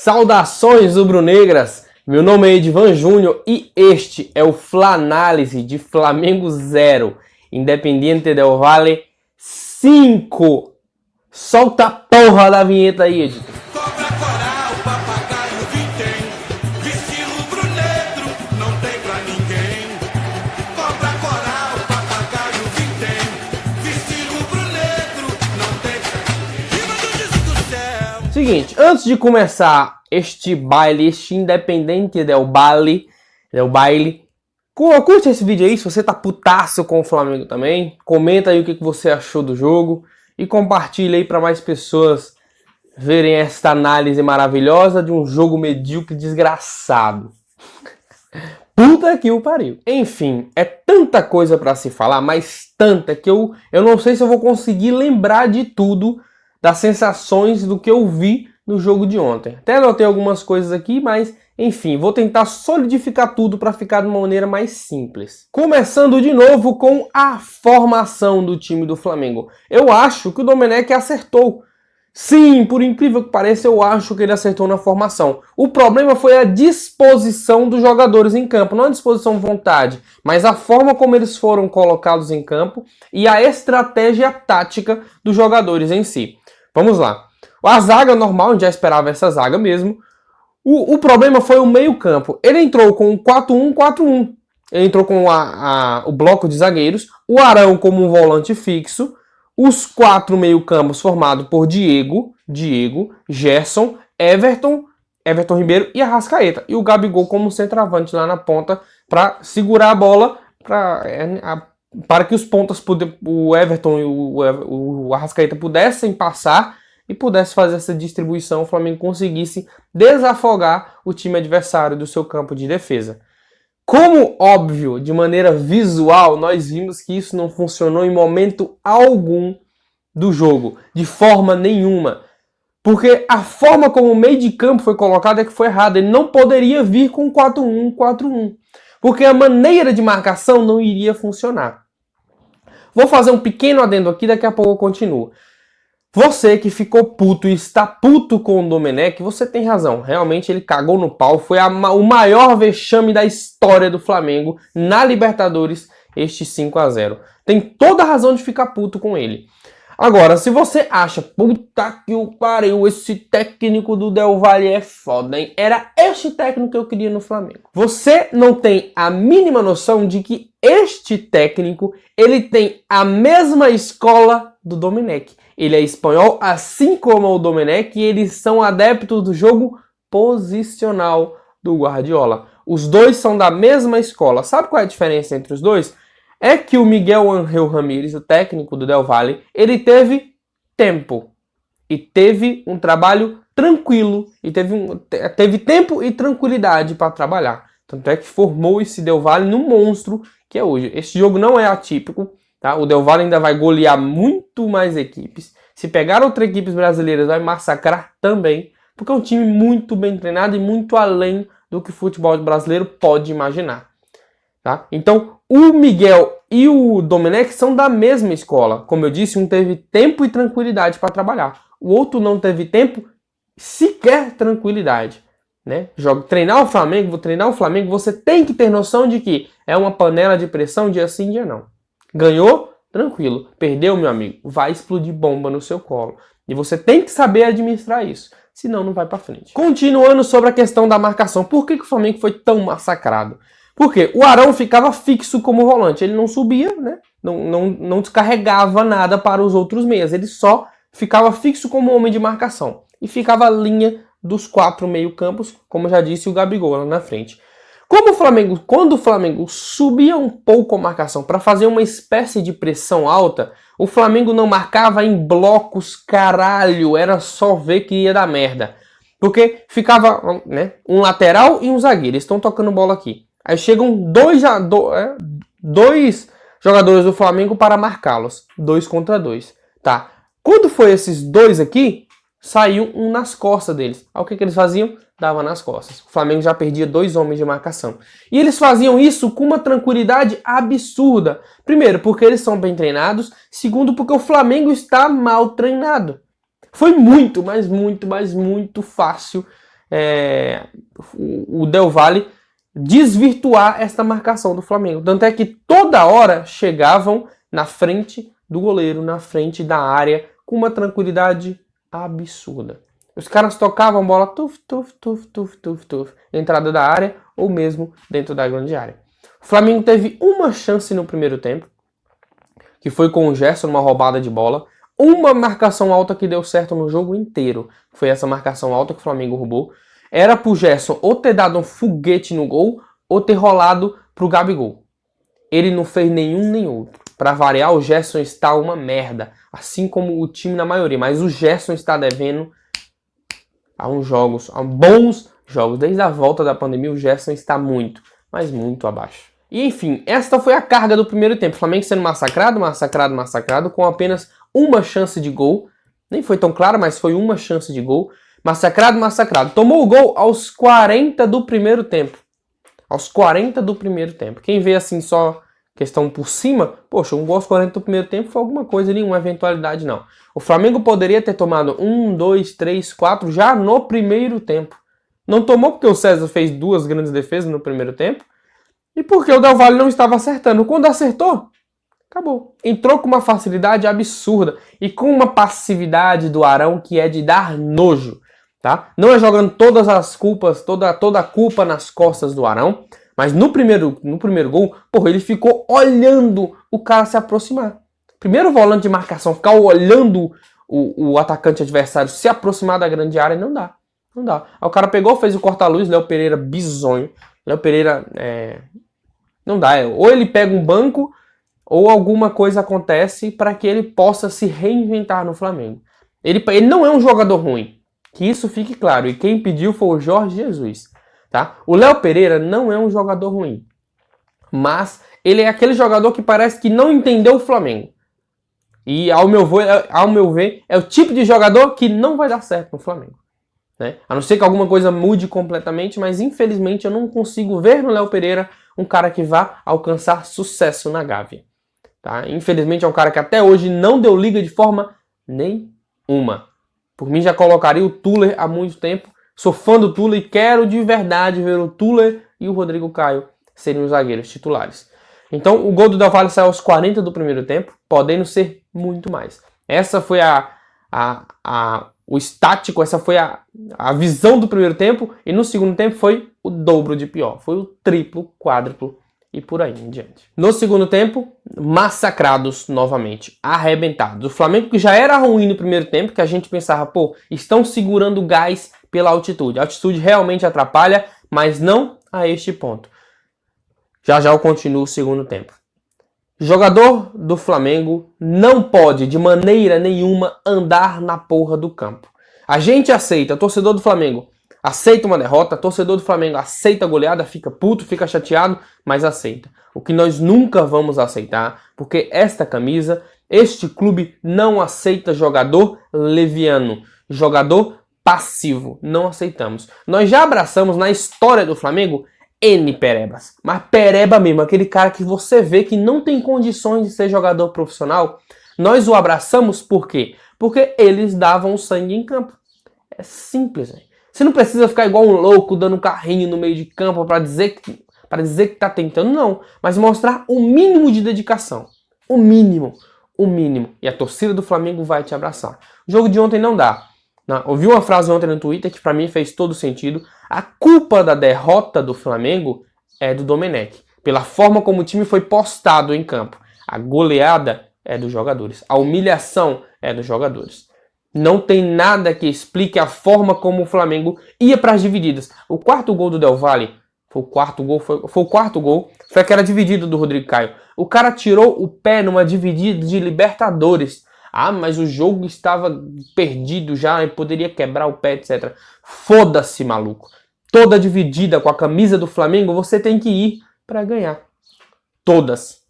Saudações rubro-negras, meu nome é Edivan Júnior e este é o Flanálise de Flamengo 0, Independiente del Valle 5. Solta a porra da vinheta aí, Edivan. Cobra coral, papagaio, vintém, viste rubro-negro, não tem pra ninguém. Cobra coral, papagaio, vintém, viste rubro-negro, não tem pra ninguém. Viva do disco do céu! Seguinte, antes de começar este baile, este Independiente del Valle, curte esse vídeo aí se você tá putaço com o Flamengo também. Comenta aí o que você achou do jogo e compartilha aí para mais pessoas verem esta análise maravilhosa de um jogo medíocre desgraçado. Puta que o pariu. Enfim, é tanta coisa para se falar, mas tanta que eu não sei se eu vou conseguir lembrar de tudo, das sensações do que eu vi no jogo de ontem. Até anotei algumas coisas aqui, mas enfim, vou tentar solidificar tudo para ficar de uma maneira mais simples. Começando de novo com a formação do time do Flamengo. Eu acho que o Domenech acertou. Sim, por incrível que pareça, eu acho que ele acertou na formação. O problema foi a disposição dos jogadores em campo. Não a disposição vontade, mas a forma como eles foram colocados em campo e a estratégia tática dos jogadores em si. Vamos lá. A zaga normal, a gente já esperava essa zaga mesmo. O problema foi o meio-campo. Ele entrou com um 4-1-4-1. Ele entrou com o bloco de zagueiros, o Arão como um volante fixo, os 4 meio-campos formados por Diego, Gerson, Everton Ribeiro e Arrascaeta. E o Gabigol como centroavante lá na ponta para segurar a bola para que os pontas, o Everton e o Arrascaeta pudessem passar e pudesse fazer essa distribuição, o Flamengo conseguisse desafogar o time adversário do seu campo de defesa. Como óbvio, de maneira visual, nós vimos que isso não funcionou em momento algum do jogo, de forma nenhuma. Porque a forma como o meio de campo foi colocado é que foi errada. Ele não poderia vir com 4-1-4-1, porque a maneira de marcação não iria funcionar. Vou fazer um pequeno adendo aqui, daqui a pouco eu continuo. Você que ficou puto e está puto com o Domenech, você tem razão. Realmente ele cagou no pau. Foi o maior vexame da história do Flamengo na Libertadores, este 5-0. Tem toda a razão de ficar puto com ele. Agora, se você acha, puta que o pariu, esse técnico do Del Valle é foda, hein? Era este técnico que eu queria no Flamengo. Você não tem a mínima noção de que este técnico, ele tem a mesma escola do Domenech. Ele é espanhol, assim como o Domenech, e eles são adeptos do jogo posicional do Guardiola. Os dois são da mesma escola. Sabe qual é a diferença entre os dois? É que o Miguel Ángel Ramírez, o técnico do Del Valle, ele teve tempo e teve um trabalho tranquilo e teve tempo e tranquilidade para trabalhar. Tanto é que formou esse Del Valle num monstro que é hoje. Esse jogo não é atípico, tá? O Del Valle ainda vai golear muito mais equipes. Se pegar outras equipes brasileiras, vai massacrar também, porque é um time muito bem treinado e muito além do que o futebol brasileiro pode imaginar. Tá? Então, o Miguel e o Domenech são da mesma escola. Como eu disse, um teve tempo e tranquilidade para trabalhar. O outro não teve tempo, sequer tranquilidade. Né? Treinar o Flamengo, você tem que ter noção de que é uma panela de pressão dia sim, dia não. Ganhou? Tranquilo. Perdeu, meu amigo? Vai explodir bomba no seu colo. E você tem que saber administrar isso. Senão não vai para frente. Continuando sobre a questão da marcação. Por que o Flamengo foi tão massacrado? Porque o Arão ficava fixo como volante. Ele não subia, né? Não descarregava nada para os outros meias. Ele só ficava fixo como homem de marcação. E ficava a linha dos 4 meio-campos, como já disse o Gabigol lá na frente. Quando o Flamengo subia um pouco a marcação para fazer uma espécie de pressão alta, o Flamengo não marcava em blocos, caralho, era só ver que ia dar merda. Porque ficava, né, um lateral e um zagueiro, eles estão tocando bola aqui. Aí chegam dois jogadores do Flamengo para marcá-los, 2 contra 2, tá? Quando foi esses dois aqui, saiu um nas costas deles. Aí o que eles faziam? Dava nas costas. O Flamengo já perdia 2 homens de marcação. E eles faziam isso com uma tranquilidade absurda. Primeiro, porque eles são bem treinados. Segundo, porque o Flamengo está mal treinado. Foi muito, mas muito fácil o Del Valle desvirtuar esta marcação do Flamengo. Tanto é que toda hora chegavam na frente do goleiro, na frente da área, com uma tranquilidade absurda. Os caras tocavam bola, tuf, tuf, tuf, tuf, tuf, tuf, entrada da área ou mesmo dentro da grande área. O Flamengo teve uma chance no primeiro tempo, que foi com o Gerson, uma roubada de bola. Uma marcação alta que deu certo no jogo inteiro. Foi essa marcação alta que o Flamengo roubou. Era pro Gerson ou ter dado um foguete no gol, ou ter rolado pro Gabigol. Ele não fez nenhum nem outro. Para variar, o Gerson está uma merda. Assim como o time na maioria. Mas o Gerson está devendo a bons jogos. Desde a volta da pandemia, o Gerson está muito, mas muito abaixo. E enfim, esta foi a carga do primeiro tempo. O Flamengo sendo massacrado, com apenas uma chance de gol. Nem foi tão claro, mas foi uma chance de gol. Massacrado. Tomou o gol aos 40 do primeiro tempo. Aos 40 do primeiro tempo. Quem vê assim só questão por cima, poxa, um gol aos 40 do primeiro tempo foi alguma coisa ali, uma eventualidade não. O Flamengo poderia ter tomado 1, 2, 3, 4 já no primeiro tempo. Não tomou porque o César fez 2 grandes defesas no primeiro tempo e porque o Del Valle não estava acertando. Quando acertou, acabou. Entrou com uma facilidade absurda e com uma passividade do Arão que é de dar nojo. Tá? Não é jogando todas as culpas, toda a culpa nas costas do Arão, mas no primeiro gol, porra, ele ficou olhando o cara se aproximar. Primeiro volante de marcação, ficar olhando o atacante adversário se aproximar da grande área, não dá. Aí o cara pegou, fez o corta-luz, Léo Pereira bizonho. Léo Pereira, não dá. Ou ele pega um banco, ou alguma coisa acontece para que ele possa se reinventar no Flamengo. Ele não é um jogador ruim. Que isso fique claro. E quem pediu foi o Jorge Jesus. Tá? O Léo Pereira não é um jogador ruim. Mas ele é aquele jogador que parece que não entendeu o Flamengo. E ao meu ver, é o tipo de jogador que não vai dar certo no Flamengo. Né? A não ser que alguma coisa mude completamente, mas infelizmente eu não consigo ver no Léo Pereira um cara que vá alcançar sucesso na Gávea. Tá? Infelizmente é um cara que até hoje não deu liga de forma nenhuma. Por mim já colocaria o Tuller há muito tempo. Sou fã do Tuller e quero de verdade ver o Tuller e o Rodrigo Caio serem os zagueiros titulares. Então o gol do Del Valle saiu aos 40 do primeiro tempo, podendo ser muito mais. Essa foi o estático, essa foi a visão do primeiro tempo, e no segundo tempo foi o dobro de pior. Foi o triplo, quádruplo e por aí em diante. No segundo tempo, massacrados novamente, arrebentados. O Flamengo que já era ruim no primeiro tempo, que a gente pensava, pô, estão segurando o gás pela altitude. A altitude realmente atrapalha, mas não a este ponto. Já eu continuo o segundo tempo. Jogador do Flamengo não pode, de maneira nenhuma, andar na porra do campo. A gente aceita, torcedor do Flamengo aceita uma derrota, torcedor do Flamengo aceita a goleada, fica puto, fica chateado, mas aceita. O que nós nunca vamos aceitar, porque esta camisa, este clube não aceita jogador leviano, jogador passivo. Não aceitamos. Nós já abraçamos na história do Flamengo N perebas, mas pereba mesmo, aquele cara que você vê que não tem condições de ser jogador profissional. Nós o abraçamos por quê? Porque eles davam sangue em campo. É simples, hein? Você não precisa ficar igual um louco dando carrinho no meio de campo para dizer que tá tentando, não. Mas mostrar o mínimo de dedicação. O mínimo. E a torcida do Flamengo vai te abraçar. O jogo de ontem não dá. Ouvi uma frase ontem no Twitter que para mim fez todo sentido. A culpa da derrota do Flamengo é do Domenech. Pela forma como o time foi postado em campo. A goleada é dos jogadores. A humilhação é dos jogadores. Não tem nada que explique a forma como o Flamengo ia para as divididas. O quarto gol do Del Valle, foi o quarto gol, foi aquela dividida do Rodrigo Caio. O cara tirou o pé numa dividida de Libertadores. Ah, mas o jogo estava perdido já e poderia quebrar o pé, etc. Foda-se, maluco. Toda dividida com a camisa do Flamengo, você tem que ir para ganhar. Todas.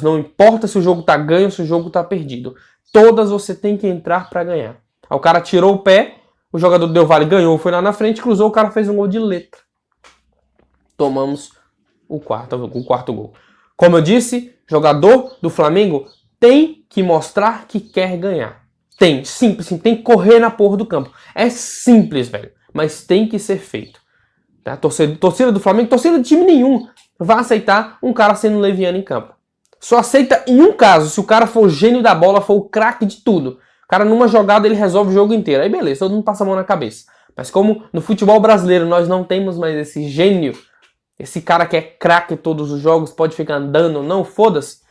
Não importa se o jogo tá ganho ou se o jogo tá perdido. Todas você tem que entrar para ganhar. Aí o cara tirou o pé, o jogador do Del Valle ganhou, foi lá na frente, cruzou, o cara fez um gol de letra. Tomamos o quarto gol. Como eu disse, jogador do Flamengo tem que mostrar que quer ganhar. Simples, tem que correr na porra do campo. É simples, velho. mas tem que ser feito. Tá? Torcida do Flamengo, torcida de time nenhum vai aceitar um cara sendo leviano em campo. Só aceita em um caso, se o cara for o gênio da bola, for o craque de tudo. O cara numa jogada ele resolve o jogo inteiro. Aí beleza, todo mundo passa a mão na cabeça. Mas como no futebol brasileiro nós não temos mais esse gênio, esse cara que é craque em todos os jogos, pode ficar andando, não, foda-se.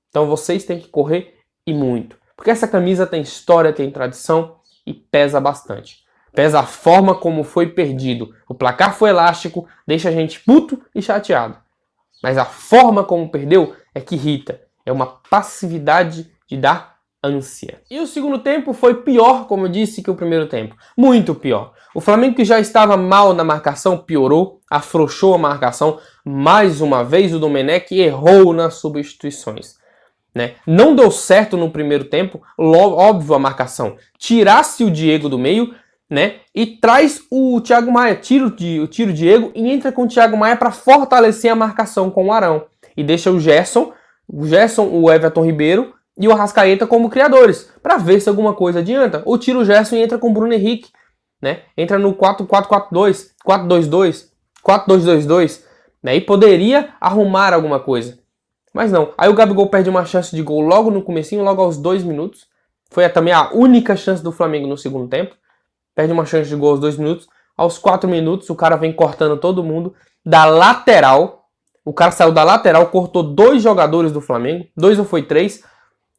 Então vocês têm que correr e muito. Porque essa camisa tem história, tem tradição e pesa bastante. Pesa a forma como foi perdido. O placar foi elástico, deixa a gente puto e chateado. Mas a forma como perdeu é que irrita. É uma passividade de dar ânsia. E o segundo tempo foi pior, como eu disse, que o primeiro tempo. Muito pior. O Flamengo, que já estava mal na marcação, piorou, afrouxou a marcação. Mais uma vez o Domenech errou nas substituições. Né? Não deu certo no primeiro tempo, óbvio a marcação. Tirasse o Diego do meio, né? E traz o Thiago Maia, tira o Diego e entra com o Thiago Maia para fortalecer a marcação com o Arão. E deixa o Gerson, o Everton Ribeiro e o Arrascaeta como criadores, para ver se alguma coisa adianta. Ou tira o Gerson e entra com o Bruno Henrique, né? Entra no 4-4-4-2, 4-2-2, 4-2-2-2, né? E poderia arrumar alguma coisa. Mas não. Aí o Gabigol perde uma chance de gol logo no comecinho, logo aos 2 minutos. Foi também a única chance do Flamengo no segundo tempo. Perde uma chance de gol aos 2 minutos. Aos 4 minutos, o cara vem cortando todo mundo da lateral. O cara saiu da lateral, cortou 2 jogadores do Flamengo. 2 ou foi 3.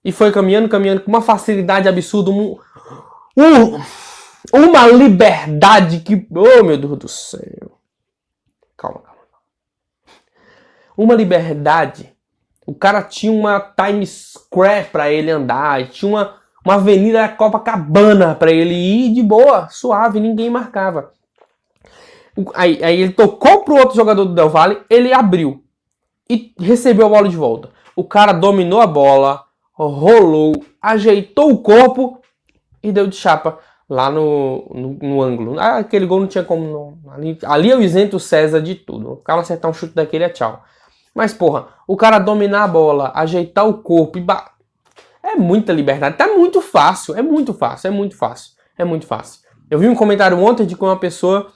E foi caminhando com uma facilidade absurda. Uma liberdade que... Oh, meu Deus do céu. Calma. Uma liberdade. O cara tinha uma Times Square pra ele andar. Tinha uma avenida Copacabana pra ele ir de boa, suave, ninguém marcava. Aí ele tocou pro outro jogador do Del Valle, ele abriu e recebeu a bola de volta. O cara dominou a bola, rolou, ajeitou o corpo e deu de chapa lá no ângulo. Aquele gol não tinha como... Ali eu isento o César de tudo. O cara acertar um chute daquele é tchau. Mas, porra, o cara dominar a bola, ajeitar o corpo e... É muita liberdade. Tá muito fácil. É muito fácil. Eu vi um comentário ontem de que uma pessoa...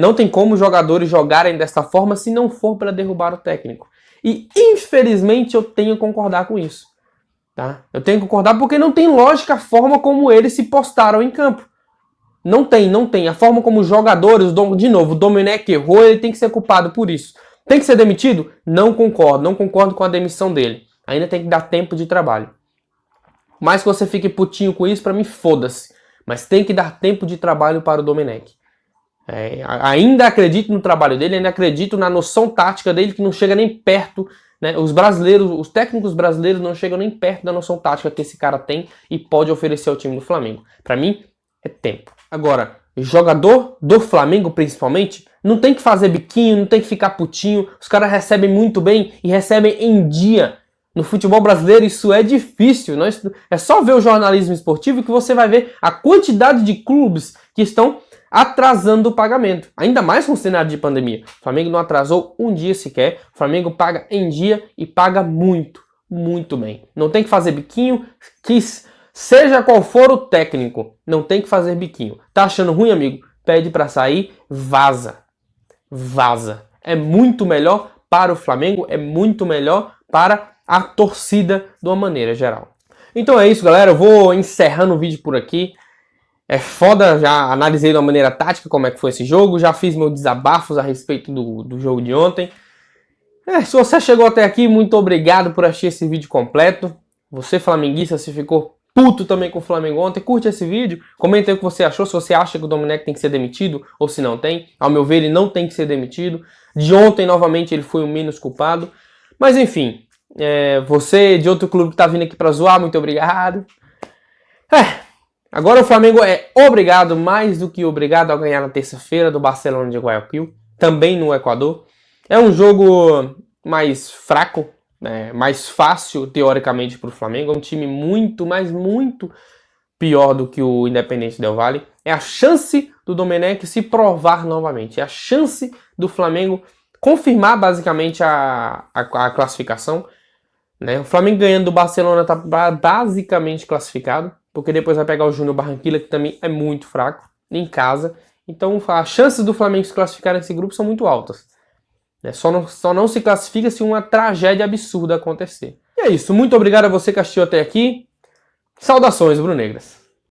não tem como jogadores jogarem dessa forma se não for para derrubar o técnico. E, infelizmente, eu tenho que concordar com isso. Tá? Eu tenho que concordar porque não tem lógica a forma como eles se postaram em campo. Não tem. A forma como os jogadores... De novo, o Domenech errou, ele tem que ser culpado por isso. Tem que ser demitido? Não concordo com a demissão dele. Ainda tem que dar tempo de trabalho. Mais que você fique putinho com isso, pra mim, foda-se. Mas tem que dar tempo de trabalho para o Domenech. Ainda acredito no trabalho dele, ainda acredito na noção tática dele, que não chega nem perto, né? Os técnicos brasileiros não chegam nem perto da noção tática que esse cara tem e pode oferecer ao time do Flamengo. Pra mim, é tempo. Agora, jogador do Flamengo, principalmente, não tem que fazer biquinho, não tem que ficar putinho. Os caras recebem muito bem e recebem em dia. No futebol brasileiro isso é difícil. É só ver o jornalismo esportivo que você vai ver a quantidade de clubes que estão atrasando o pagamento. Ainda mais com o cenário de pandemia. O Flamengo não atrasou um dia sequer. O Flamengo paga em dia e paga muito, muito bem. Não tem que fazer biquinho, seja qual for o técnico, não tem que fazer biquinho. Tá achando ruim, amigo? Pede pra sair, vaza. É muito melhor para o Flamengo, é muito melhor para a torcida de uma maneira geral. Então é isso, galera. Eu vou encerrando o vídeo por aqui. É foda, já analisei de uma maneira tática como é que foi esse jogo, já fiz meus desabafos a respeito do jogo de ontem. Se você chegou até aqui, muito obrigado por assistir esse vídeo completo. Você, flamenguista, se ficou puto também com o Flamengo ontem, curte esse vídeo, comenta aí o que você achou, se você acha que o Domenech tem que ser demitido ou se não tem. Ao meu ver, ele não tem que ser demitido. De ontem, novamente, ele foi o menos culpado. Mas enfim, você de outro clube que tá vindo aqui pra zoar, muito obrigado. Agora o Flamengo é obrigado, mais do que obrigado, a ganhar na terça-feira do Barcelona de Guayaquil, também no Equador. É um jogo mais fraco, mais fácil, teoricamente, para o Flamengo. É um time muito, mas muito pior do que o Independente Del Valle. É a chance do Domenech se provar novamente. É a chance do Flamengo confirmar, basicamente, a classificação. O Flamengo ganhando do Barcelona está basicamente classificado, porque depois vai pegar o Júnior Barranquilla, que também é muito fraco, em casa. Então as chances do Flamengo se classificar nesse grupo são muito altas. Só não se classifica se uma tragédia absurda acontecer. E é isso. Muito obrigado a você que assistiu até aqui. Saudações, rubro-negras.